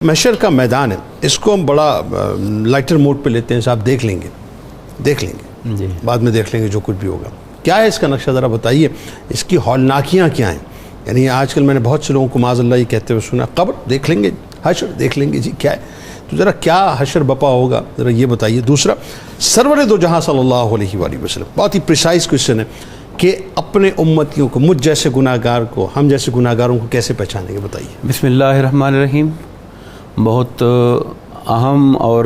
محشر کا میدان ہے، اس کو ہم بڑا لائٹر موڈ پہ لیتے ہیں صاحب، دیکھ لیں گے جی، بعد میں دیکھ لیں گے جو کچھ بھی ہوگا۔ کیا ہے اس کا نقشہ، ذرا بتائیے، اس کی ہولناکیاں کیا ہیں؟ یعنی آج کل میں نے بہت سے لوگوں کو معاذ اللہ یہ کہتے ہوئے سنا، قبر دیکھ لیں گے، حشر دیکھ لیں گے، جی کیا ہے؟ تو ذرا کیا حشر بپا ہوگا، ذرا یہ بتائیے۔ دوسرا، سرور دو جہاں صلی اللہ علیہ وآلہ وسلم بہت ہی پریسائز کوئسچن ہے کہ اپنے امتیوں کو، مجھ جیسے گناہ گار کو، ہم جیسے گناہ گاروں کو کیسے پہچانیں گے، بتائیے۔ بسم اللہ الرحمن الرحیم۔ بہت اہم اور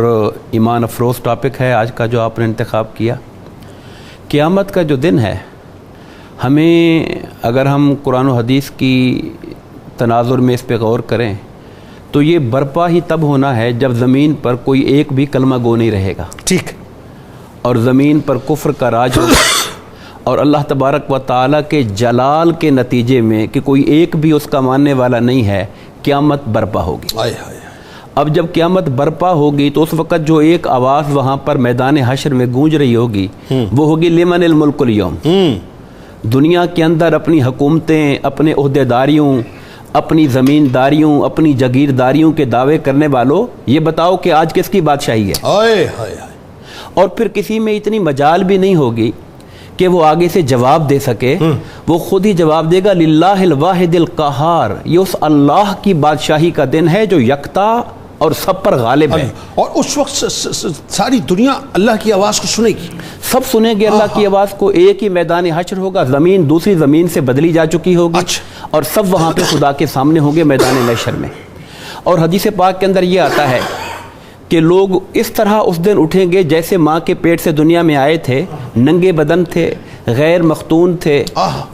ایمان افروز ٹاپک ہے آج کا جو آپ نے انتخاب کیا۔ قیامت کا جو دن ہے، ہمیں اگر ہم قرآن و حدیث کی تناظر میں اس پہ غور کریں تو یہ برپا ہی تب ہونا ہے جب زمین پر کوئی ایک بھی کلمہ گو نہیں رہے گا، ٹھیک، اور زمین پر کفر کا راج ہوگا، اور اللہ تبارک و تعالیٰ کے جلال کے نتیجے میں کہ کوئی ایک بھی اس کا ماننے والا نہیں ہے، قیامت برپا ہوگی۔ اب جب قیامت برپا ہوگی تو اس وقت جو ایک آواز وہاں پر میدان حشر میں گونج رہی ہوگی وہ ہوگی لمن الملک اليوم۔ دنیا کے اندر اپنی حکومتیں، اپنے عہدیداریوں، اپنی زمینداریوں، اپنی جاگیرداریوں کے دعوے کرنے والوں، یہ بتاؤ کہ آج کس کی بادشاہی ہے؟ اور پھر کسی میں اتنی مجال بھی نہیں ہوگی کہ وہ آگے سے جواب دے سکے، وہ خود ہی جواب دے گا للہ الواحد القہار۔ یہ اس اللہ کی بادشاہی کا دن ہے جو یکتا اور سب پر غالب ہے، اور اس وقت ساری دنیا اللہ کی آواز کو سنے گی، سب سنیں گے اللہ کی آواز کو۔ ایک ہی میدان حشر ہوگا، زمین دوسری زمین سے بدلی جا چکی ہوگی، اور سب وہاں پہ خدا کے سامنے ہوں گے میدان محشر میں۔ اور حدیث پاک کے اندر یہ آتا ہے کہ لوگ اس طرح اس دن اٹھیں گے جیسے ماں کے پیٹ سے دنیا میں آئے تھے، ننگے بدن تھے، غیر مختون تھے،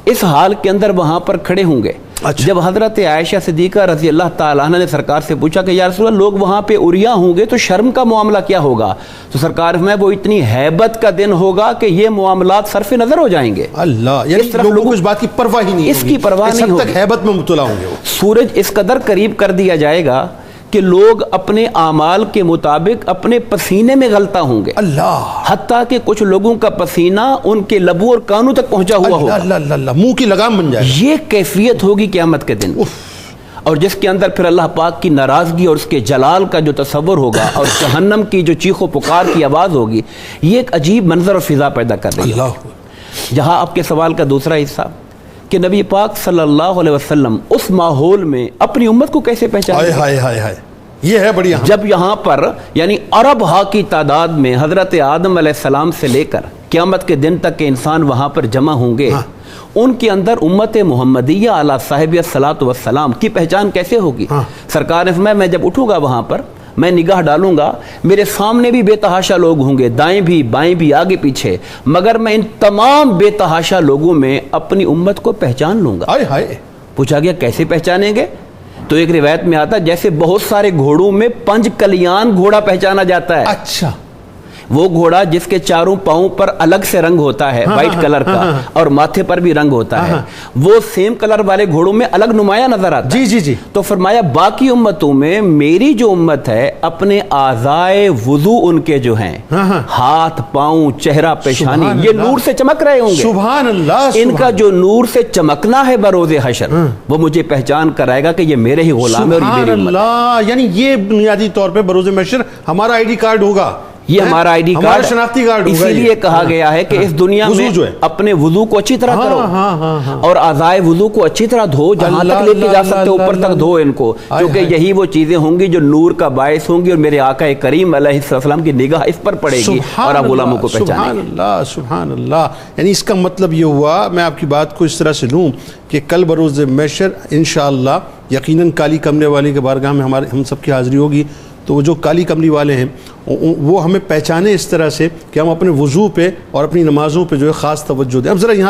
اس حال کے اندر وہاں پر کھڑے ہوں گے۔ جب حضرت عائشہ صدیقہ رضی اللہ تعالیٰ عنہ نے سرکار سے پوچھا کہ یا رسول اللہ، لوگ وہاں پہ عریا ہوں گے تو شرم کا معاملہ کیا ہوگا؟ تو سرکار میں وہ اتنی ہیبت کا دن ہوگا کہ یہ معاملات صرف نظر ہو جائیں گے۔ اللہ، یعنی لوگوں کو اس بات کی پرواہ ہی نہیں، اس کی پرواہ نہیں ہوگی، تک ہیبت میں مبتلا ہوں گے وہ۔ سورج اس قدر قریب کر دیا جائے گا کہ لوگ اپنے اعمال کے مطابق اپنے پسینے میں غلطہ ہوں گے، اللہ، حتیٰ کہ کچھ لوگوں کا پسینہ ان کے لبوں اور کانوں تک پہنچا ہوا ہوگا، اللہ، منہ کی لگام بن جائے۔ یہ کیفیت ہوگی قیامت کے دن، اور جس کے اندر پھر اللہ پاک کی ناراضگی اور اس کے جلال کا جو تصور ہوگا، اور جہنم کی جو چیخ و پکار کی آواز ہوگی، یہ ایک عجیب منظر اور فضا پیدا کر رہی ہے۔ جہاں آپ کے سوال کا دوسرا حصہ کہ نبی پاک صلی اللہ علیہ وسلم اس ماحول میں اپنی امت کو کیسے پہچانے؟ یہ ہے بڑی جب یہاں پر یعنی ارب ہا کی تعداد میں حضرت آدم علیہ السلام سے لے کر قیامت کے دن تک کے انسان وہاں پر جمع ہوں گے، ان کے اندر امت محمدیہ علی صاحب الصلاۃ والسلام کی پہچان کیسے ہوگی؟ سرکار نے فرمایا میں جب اٹھوں گا وہاں پر، میں نگاہ ڈالوں گا، میرے سامنے بھی بے تحاشا لوگ ہوں گے، دائیں بھی بائیں بھی آگے پیچھے، مگر میں ان تمام بے تحاشا لوگوں میں اپنی امت کو پہچان لوں گا۔ پوچھا گیا کیسے پہچانیں گے؟ تو ایک روایت میں آتا ہے جیسے بہت سارے گھوڑوں میں پنج کلیان گھوڑا پہچانا جاتا ہے۔ اچھا، وہ گھوڑا جس کے چاروں پاؤں پر الگ سے رنگ ہوتا ہے وائٹ کلر کا، اور ماتھے پر بھی رنگ ہوتا ہے، وہ سیم کلر والے گھوڑوں میں الگ نمایاں نظر آتا ہے۔ جی۔ تو فرمایا باقی امتوں میں میری جو امت ہے اپنے اعضائے وضو ان کے جو ہیں، ہاتھ پاؤں چہرہ پیشانی، یہ نور سے چمک رہے ہوں گے۔ سبحان اللہ، ان کا جو نور سے چمکنا ہے بروز حشر، وہ مجھے پہچان کرائے گا کہ یہ میرے ہی غلام ہے اور یہ میری امت ہے۔ یعنی یہ بنیادی طور پہ بروز محشر ہمارا آئی ڈی کارڈ ہوگا، یہ ہمارا آئی ڈی کارڈ، شناختی کارڈ، اسی لیے کہا گیا ہے کہ اس دنیا میں اپنے وضو کو اچھی طرح کرو، اور اعضائے وضو کو اچھی طرح دھو، جہاں تک لے کے جا سکتے اوپر تک دھو ان کو، کیونکہ یہی وہ چیزیں ہوں گی جو نور کا باعث ہوں گی، اور میرے آقا کریم علیہ السلام کی نگاہ اس پر پڑے گی اور آپ غلاموں کو پہچانیں گے۔ سبحان اللہ، یعنی اس کا مطلب یہ ہوا، میں آپ کی بات کو اس طرح سے لوں کہ کل بروز محشر انشاءاللہ یقیناً کالی کمرے والے کے بارگاہ میں ہم سب کی حاضری ہوگی، تو وہ جو کالی کملی والے ہیں وہ ہمیں پہچانے اس طرح سے کہ ہم اپنے وضو پہ اور اپنی نمازوں پہ جو ہے خاص توجہ دیں۔ اب ذرا یہاں